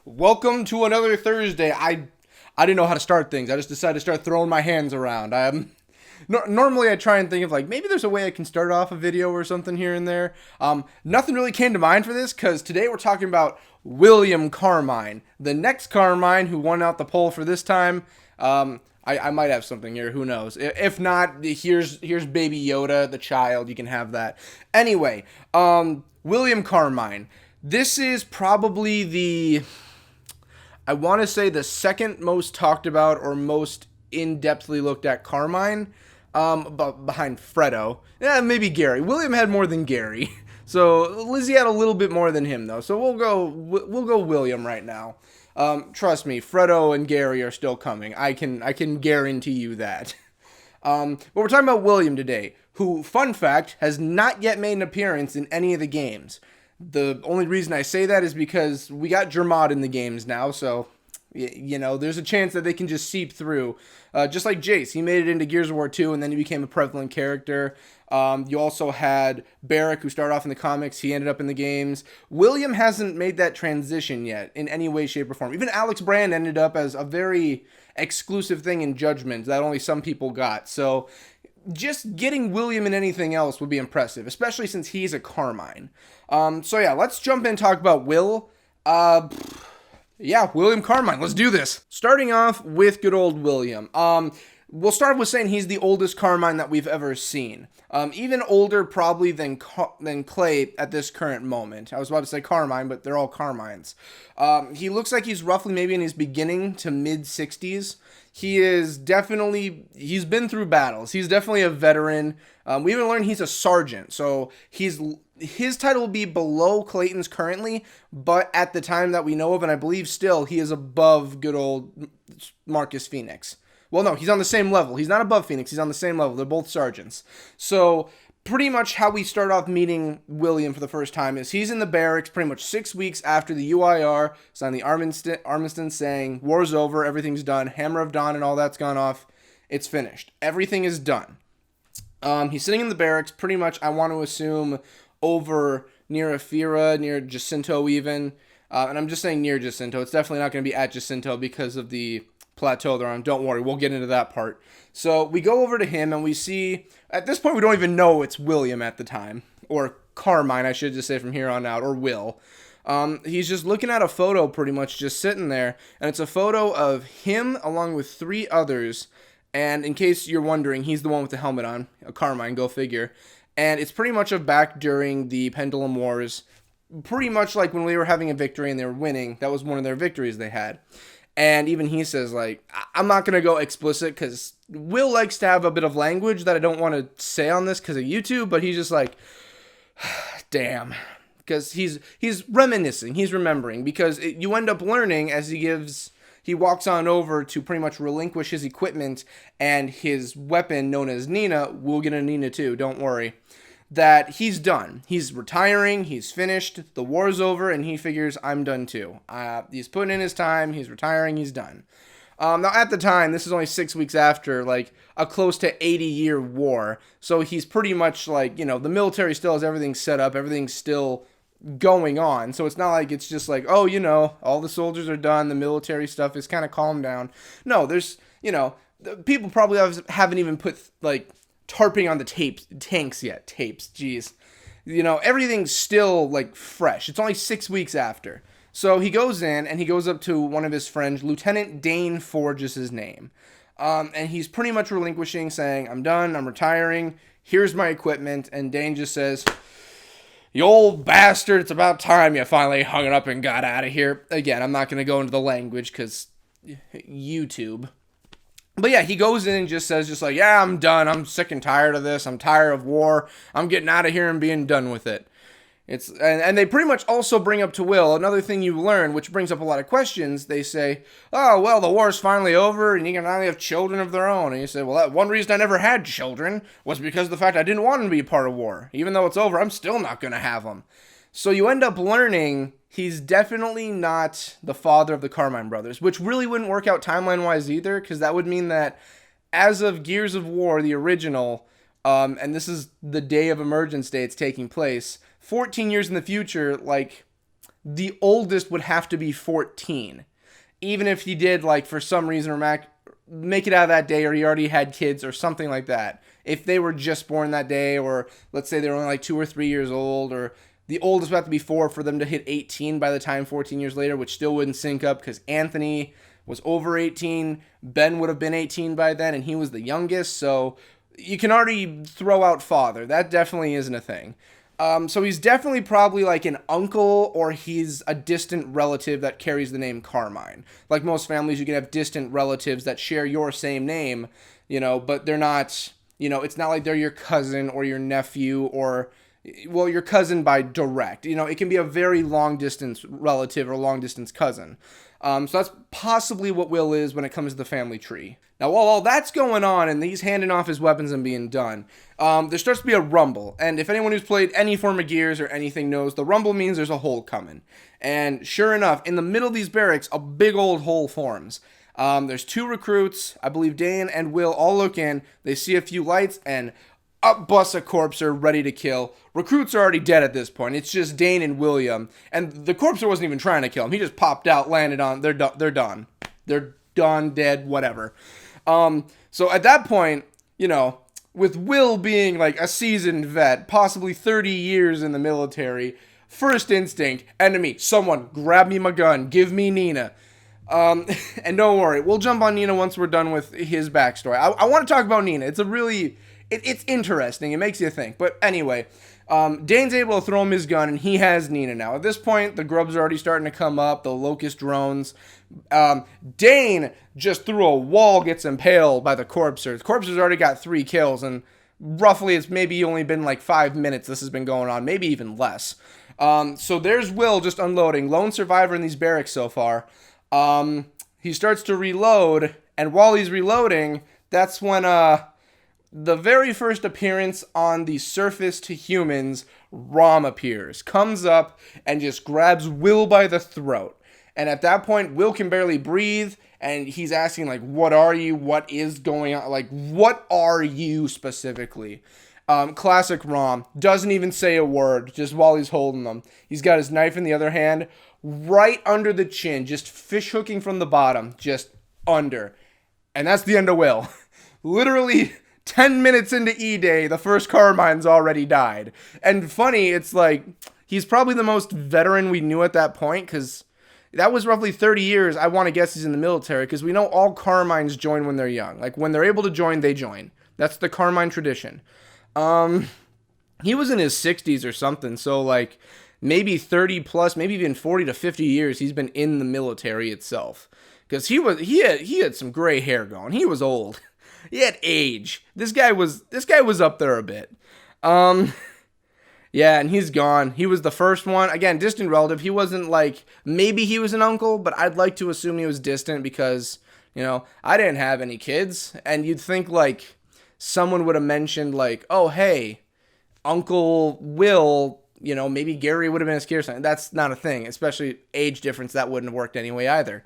Welcome to another Thursday. I didn't know how to start things. I just decided to start throwing my hands around. Normally I try and think of like maybe there's a way I can start off a video or something here and there. Nothing really came to mind for this because today we're talking about William Carmine, the next Carmine who won out the poll for this time. I might have something here. Who knows? If not, here's Baby Yoda, the child. You can have that. Anyway, William Carmine. This is probably I want to say the second most talked about or most in-depthly looked at Carmine, but behind Fredo. Yeah, maybe Gary. William had more than Gary. So Lizzie had a little bit more than him though. So we'll go William right now. Trust me, Fredo and Gary are still coming. I can guarantee you that. But we're talking about William today, who, fun fact, has not yet made an appearance in any of the games. The only reason I say that is because we got Germod in the games now, so, you know, there's a chance that they can just seep through. Just like Jace, he made it into Gears of War 2, and then he became a prevalent character. You also had Barrick, who started off in the comics. He ended up in the games. William hasn't made that transition yet in any way, shape, or form. Even Alex Brand ended up as a very exclusive thing in Judgment that only some people got. So just getting William in anything else would be impressive, especially since he's a Carmine. So yeah, let's jump in and talk about Will. Yeah, William Carmine. Let's do this. Starting off with good old William. We'll start with saying he's the oldest Carmine that we've ever seen. Even older probably than Clay at this current moment. I was about to say Carmine, but they're all Carmines. He looks like he's roughly maybe in his beginning to mid-60s. He's been through battles. He's definitely a veteran. We even learned he's a sergeant, so his title will be below Clayton's currently, but at the time that we know of, and I believe still, he is above good old Marcus Phoenix. Well, no, he's on the same level. He's not above Phoenix. He's on the same level. They're both sergeants. So pretty much how we start off meeting William for the first time is he's in the barracks pretty much 6 weeks after the UIR signed the armistice saying war's over, everything's done, Hammer of Dawn and all that's gone off. It's finished. Everything is done. He's sitting in the barracks pretty much, I want to assume, over near Afira, near Jacinto even. And I'm just saying near Jacinto. It's definitely not going to be at Jacinto because of the plateau they're on. Don't worry, we'll get into that part. So we go over to him and we see, at this point we don't even know it's William at the time, or Carmine I should just say from here on out, or Will. He's just looking at a photo pretty much just sitting there, and it's a photo of him along with 3 others, and in case you're wondering, he's the one with the helmet on, a Carmine, go figure. And it's pretty much of back during the Pendulum Wars, pretty much like when we were having a victory and they were winning, that was one of their victories they had. And even he says, like, I'm not going to go explicit because Will likes to have a bit of language that I don't want to say on this because of YouTube, but he's just like, damn. Because he's reminiscing, he's remembering, because you end up learning as he walks on over to pretty much relinquish his equipment and his weapon known as Nina. We'll get a Nina too, don't worry. That he's done. He's retiring, he's finished, the war's over, and he figures, I'm done too. He's putting in his time, he's retiring, he's done. Now, at the time, this is only 6 weeks after, like, a close to 80-year war, so he's pretty much, like, you know, the military still has everything set up, everything's still going on, so it's not like it's just like, oh, you know, all the soldiers are done, the military stuff is kind of calmed down. No, there's, you know, people probably haven't even put, like, tarping on the tanks yet. Tapes, jeez. You know, everything's still, like, fresh. It's only 6 weeks after. So he goes in, and he goes up to one of his friends. Lieutenant Dane Forge is his name. And he's pretty much relinquishing, saying, I'm done, I'm retiring, here's my equipment. And Dane just says, you old bastard, it's about time you finally hung it up and got out of here. Again, I'm not going to go into the language, because YouTube. But yeah, he goes in and just says, just like, yeah, I'm done. I'm sick and tired of this. I'm tired of war. I'm getting out of here and being done with it. And they pretty much also bring up to Will another thing you learn, which brings up a lot of questions. They say, oh, well, the war's finally over and you can finally have children of their own. And you say, well, one reason I never had children was because of the fact I didn't want them to be a part of war. Even though it's over, I'm still not going to have them. So you end up learning he's definitely not the father of the Carmine brothers, which really wouldn't work out timeline-wise either, because that would mean that as of Gears of War, the original, and this is the day of Emergence Day it's taking place, 14 years in the future, like, the oldest would have to be 14. Even if he did, like, for some reason or make it out of that day, or he already had kids or something like that. If they were just born that day, or let's say they were only like 2 or 3 years old, or the oldest would have to be 4 for them to hit 18 by the time 14 years later, which still wouldn't sync up because Anthony was over 18. Ben would have been 18 by then, and he was the youngest. So you can already throw out father. That definitely isn't a thing. So he's definitely probably like an uncle, or he's a distant relative that carries the name Carmine. Like most families, you can have distant relatives that share your same name, but they're not, it's not like they're your cousin or your nephew or, well, your cousin by direct. It can be a very long distance relative or long distance cousin. So that's possibly what Will is when it comes to the family tree. Now, while all that's going on and he's handing off his weapons and being done, there starts to be a rumble. And if anyone who's played any form of Gears or anything knows, the rumble means there's a hole coming. And sure enough, in the middle of these barracks, a big old hole forms. There's 2 recruits. I believe Dane and Will all look in. They see a few lights, and up busts a corpser ready to kill. Recruits are already dead at this point. It's just Dane and William. And the corpser wasn't even trying to kill him. He just popped out, landed on. They're done. They're done, dead, whatever. So at that point, with Will being like a seasoned vet, possibly 30 years in the military, first instinct, enemy, someone, grab me my gun, give me Nina. And don't worry, we'll jump on Nina once we're done with his backstory. I want to talk about Nina. It's a really... It's interesting. It makes you think. But anyway, Dane's able to throw him his gun, and he has Nina now. At this point, the grubs are already starting to come up, the locust drones. Dane just through a wall gets impaled by the corpser. The corpser's already got 3 kills, and roughly it's maybe only been like 5 minutes this has been going on, maybe even less. So there's Will just unloading. Lone survivor in these barracks so far. He starts to reload, and while he's reloading, that's when... the very first appearance on the surface to humans, RAAM appears, comes up, and just grabs Will by the throat. And at that point, Will can barely breathe, and he's asking, like, what are you? What is going on? Like, what are you specifically? Classic RAAM. Doesn't even say a word, just while he's holding them. He's got his knife in the other hand, right under the chin, just fish hooking from the bottom, just under. And that's the end of Will. Literally... 10 minutes into E-Day, the first Carmines already died. And funny, it's like, he's probably the most veteran we knew at that point, because that was roughly 30 years, I want to guess he's in the military, because we know all Carmines join when they're young. Like, when they're able to join, they join. That's the Carmine tradition. He was in his 60s or something, so like, maybe 30 plus, maybe even 40 to 50 years he's been in the military itself. Because he had some gray hair going. He was old. He had age. This guy was up there a bit. Yeah, and he's gone. He was the first one. Again, distant relative. He wasn't like, maybe he was an uncle, but I'd like to assume he was distant because, I didn't have any kids. And you'd think like someone would have mentioned like, oh, hey, Uncle Will, maybe Gary would have been a scare sign. That's not a thing, especially age difference. That wouldn't have worked anyway either.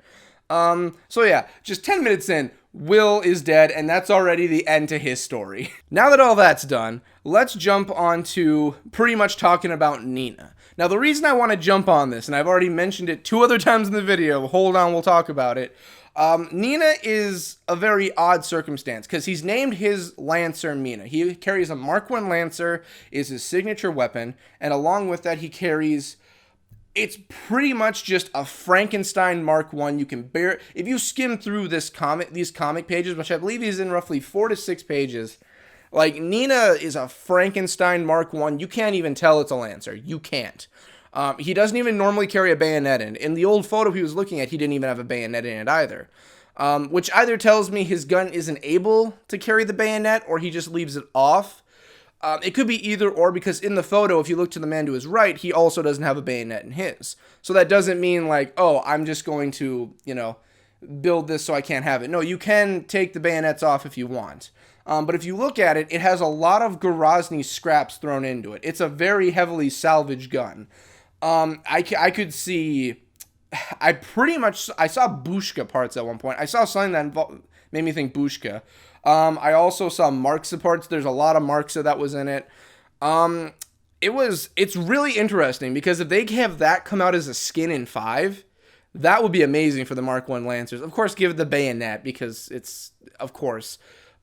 So yeah, just 10 minutes in, Will is dead, and that's already the end to his story. Now that all that's done, let's jump on to pretty much talking about Nina. Now, the reason I want to jump on this, and I've already mentioned it 2 other times in the video, hold on, we'll talk about it. Nina is a very odd circumstance, because he's named his Lancer Mina. He carries a Mark I Lancer, is his signature weapon, and along with that, he carries... It's pretty much just a Frankenstein Mark I. You can if you skim through these comic pages, which I believe is in roughly 4 to 6 pages, like Nina is a Frankenstein Mark I. You can't even tell it's a Lancer. You can't. He doesn't even normally carry a bayonet in. In the old photo he was looking at, he didn't even have a bayonet in it either. Which either tells me his gun isn't able to carry the bayonet or he just leaves it off. It could be either or, because in the photo, if you look to the man to his right, he also doesn't have a bayonet in his. So that doesn't mean like, oh, I'm just going to, build this so I can't have it. No, you can take the bayonets off if you want. But if you look at it, it has a lot of Grozny scraps thrown into it. It's a very heavily salvaged gun. I could see... I saw Bushka parts at one point. I saw something that made me think Bushka. I also saw Marksa parts. There's a lot of Marksa that was in it. it's really interesting because if they have that come out as a skin in 5, that would be amazing for the Mark 1 Lancers. Of course, give it the bayonet because it's, of course.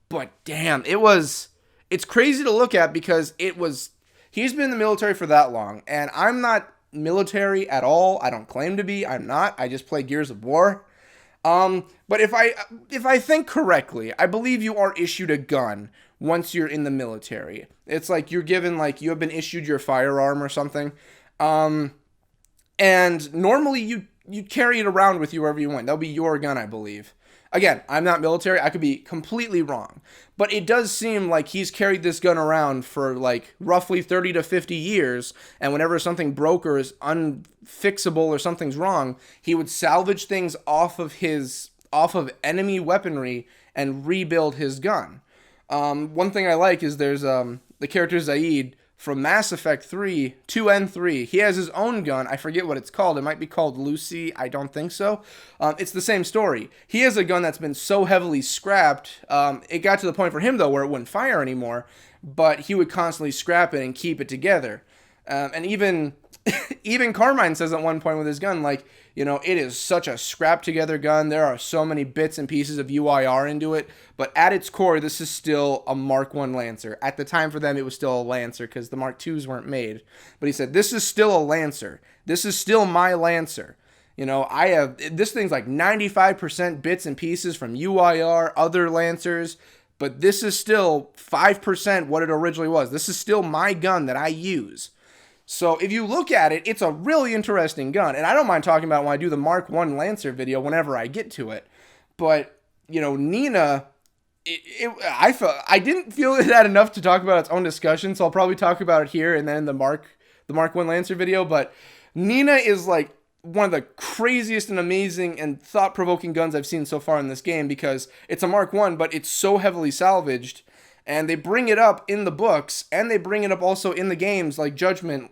But damn, it's crazy to look at because he's been in the military for that long. And I'm not military at all. I don't claim to be. I'm not. I just play Gears of War. But if I think correctly, I believe you are issued a gun once you're in the military. It's like you're given, like, you have been issued your firearm or something. And normally you carry it around with you wherever you went. That'll be your gun, I believe. Again, I'm not military. I could be completely wrong. But it does seem like he's carried this gun around for like roughly 30 to 50 years. And whenever something broke or is unfixable or something's wrong, he would salvage things off of enemy weaponry and rebuild his gun. One thing I like is there's the character Zaid from Mass Effect 3, 2 and 3. He has his own gun. I forget what it's called. It might be called Lucy. I don't think so. It's the same story. He has a gun that's been so heavily scrapped. It got to the point for him, though, where it wouldn't fire anymore. But he would constantly scrap it and keep it together. And even Carmine says at one point with his gun, like, you know, it is such a scrap together gun. There are so many bits and pieces of UIR into it. But at its core, this is still a Mark 1 Lancer. At the time for them, it was still a Lancer because the Mark 2s weren't made. But he said, this is still a Lancer. This is still my Lancer. You know, this thing's like 95% bits and pieces from UIR, other Lancers. But this is still 5% what it originally was. This is still my gun that I use. So if you look at it, it's a really interesting gun. And I don't mind talking about it when I do the Mark 1 Lancer video whenever I get to it. But, you know, Nina, I didn't feel it had enough to talk about its own discussion. So I'll probably talk about it here and then in the Mark 1 Lancer video. But Nina is like one of the craziest and amazing and thought-provoking guns I've seen so far in this game because it's a Mark 1, but it's so heavily salvaged. And they bring it up in the books, and they bring it up also in the games, like Judgment.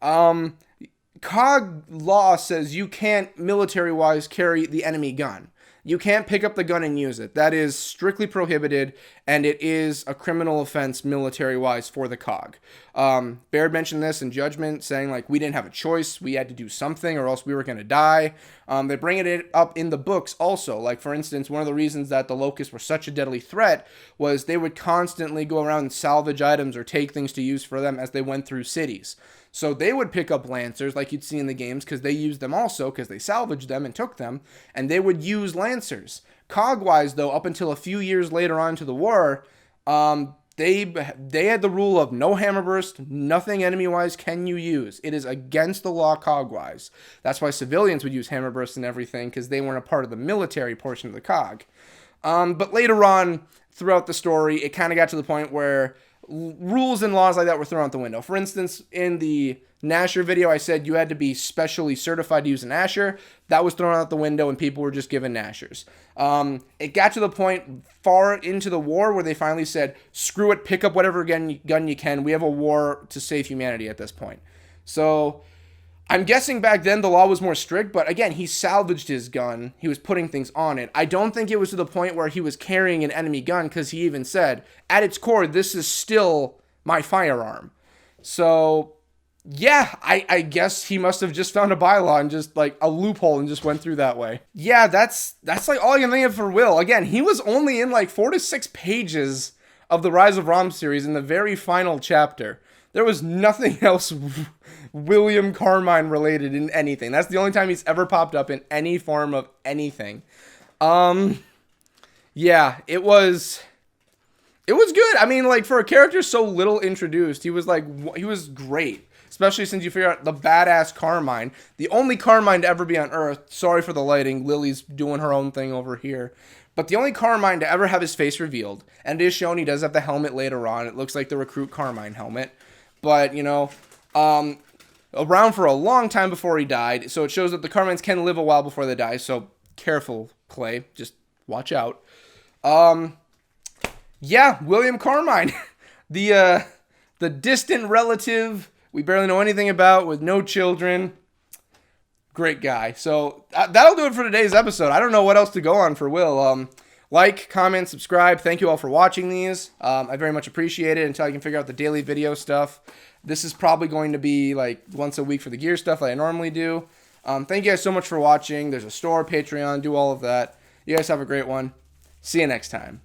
COG law says you can't, military-wise, carry the enemy gun. You can't pick up the gun and use it. That is strictly prohibited, and it is a criminal offense military-wise for the COG. Baird mentioned this in Judgment, saying, like, we didn't have a choice. We had to do something, or else we were going to die. They bring it up in the books also. Like, for instance, one of the reasons that the Locusts were such a deadly threat was they would constantly go around and salvage items or take things to use for them as they went through cities. So they would pick up Lancers like you'd see in the games because they used them also because they salvaged them and took them, and they would use Lancers. COG-wise, though, up until a few years later on to the war, they had the rule of no hammerburst, nothing enemy-wise can you use. It is against the law COG-wise. That's why civilians would use hammerburst and everything because they weren't a part of the military portion of the COG. But later on, throughout the story, it kind of got to the point where rules and laws like that were thrown out the window. For instance, in the Nasher video, I said you had to be specially certified to use a Nasher. That was thrown out the window and people were just given Nashers. It got to the point far into the war where they finally said, screw it, pick up whatever gun you can. We have a war to save humanity at this point. So I'm guessing back then the law was more strict, but again, he salvaged his gun. He was putting things on it. I don't think it was to the point where he was carrying an enemy gun because he even said, at its core, this is still my firearm. So yeah, I guess he must have just found a bylaw and just like a loophole and just went through that way. Yeah, that's like all I can think of for Will. Again, he was only in like 4 to 6 pages of the Rise of RAAM series in the very final chapter. There was nothing else William Carmine related in anything. That's the only time he's ever popped up in any form of anything. Yeah, it was good. I mean, like, for a character so little introduced, he was great. Especially since you figure out the badass Carmine. The only Carmine to ever be on Earth. Sorry for the lighting. Lily's doing her own thing over here. But the only Carmine to ever have his face revealed. And it is shown he does have the helmet later on. It looks like the Recruit Carmine helmet. But, you know, around for a long time before he died. So it shows that the Carmines can live a while before they die. So careful, Clay. Just watch out. Yeah, William Carmine. The distant relative we barely know anything about with no children. Great guy. So that'll do it for today's episode. I don't know what else to go on for Will. Like, comment, subscribe. Thank you all for watching these. I very much appreciate it until I can figure out the daily video stuff. This is probably going to be like once a week for the gear stuff like I normally do. Thank you guys so much for watching. There's a store, Patreon, do all of that. You guys have a great one. See you next time.